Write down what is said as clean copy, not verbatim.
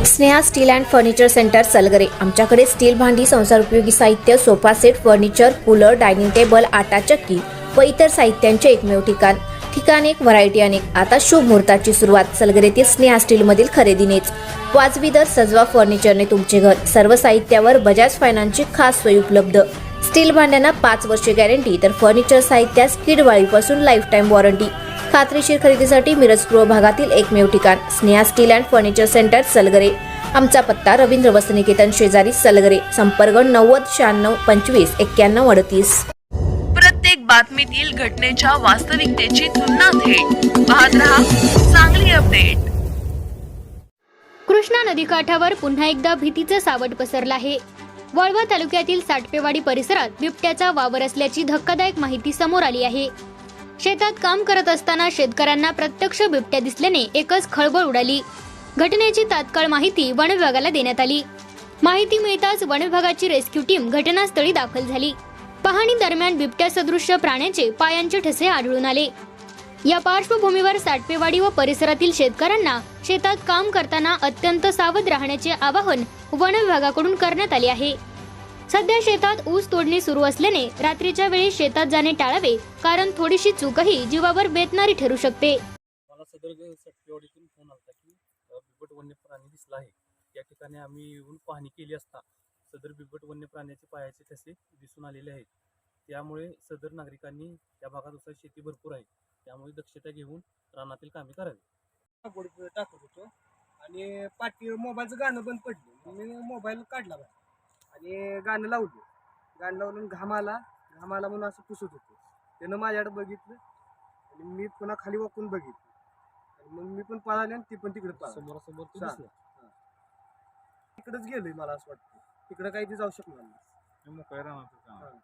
Sneha steel and furniture centre Salgare. आमच्याकडे steel भांडी, संसारोपयोगी साहित्य, sofa set, furniture, cooler, dining table, आटा चक्की व इतर साहित्यांचे एकमेव ठिकाण एक, व्हरायटी अनेक। आता शुभ मुहूर्ताची सुरुवात सलगरेतील स्नेहा स्टील मधील खरेदीनेच। वाजवी दर, सजवा फर्निचरने तुमचे घर। सर्व साहित्यावर बजाज फायनान्सची खास सोय उपलब्ध। स्टील भांड्यांना 5 वर्षे गॅरंटी, तर फर्निचर साहित्यास कीडवाळीपासून लाईफ टाइम वॉरंटी। खात्रीशीर खरेदीसाठी मिरज पूर्व भागातील एकमेव ठिकाण Sneha steel and furniture centre Salgare. आमचा पत्ता रवींद्र वस्त्रनिकेतन शेजारी सलगरे। संपर्क 90 96 25 91 38। प्रत्येक बातमीतील घटनेच्या वास्तविकतेची तुलना थेट पाहत रहा सांगली अपडेट। कृष्णा नदीकाठावर पुन्हा एकदा भीतीचं सावट पसरलं आहे। वाळवा तालुक्यातील साटपेवाडी परिसरात बिबट्याचा वावर असल्याची धक्कादायक माहिती समोर आली आहे। शेतात काम करत असताना शेतकऱ्यांना प्रत्यक्ष बिबट्या दिसल्याने एकच खळबळ उडाली। घटनेची तात्काळ माहिती वन विभागाला देण्यात आली। माहिती मिळताच वन विभागाची रेस्क्यू टीम घटनास्थळी दाखल झाली। पाहणी दरम्यान बिबट्या सदृश्य प्राण्याचे पायांचे ठसे आढळून आले। या पार्श्वभूमीवर साटपेवाडी व परिसरातील शेतकऱ्यांना शेतात काम करताना अत्यंत सावध राहण्याचे आवाहन वन विभागाकडून करण्यात आले आहे। सध्या शेतात ऊस तोडणी सुरू असल्याने रात्रीच्या वेळी शेतात जाणे टाळावे, कारण थोडीशी चूकही जीवावर बेतणारी ठरू शकते। मला सदर साटपेवाडीतून फोन आला की बिबट वन्य प्राणी दिसला आहे। या ठिकाणी आम्ही येऊन पाहणी केली असता सदर बिबट वन्य प्राण्याचे पायाचे ठसे दिसून आलेले आहेत। त्यामुळे सदर नागरिकांनी या भागात उसाची शेती भरपूर आहे, त्यामुळे दक्षता घेऊन रानातील कामे करावी। टाकत होतो आणि पाठी मोबाईलचं गाणं बंद पडलं। मी मोबाईल काढला आणि गाणं लावलं घाम आला म्हणून असं पुसत होतो। त्यानं माझ्याकडे बघितलं आणि मी पुन्हा खाली वाकून बघितलं आणि मग मी पण पळाले आणि ती पण तिकडे समोरासमोर तिकडेच गेलोय। मला असं वाटतं तिकडे काही ते जाऊ शकणार नाही। मोकळ्या रानात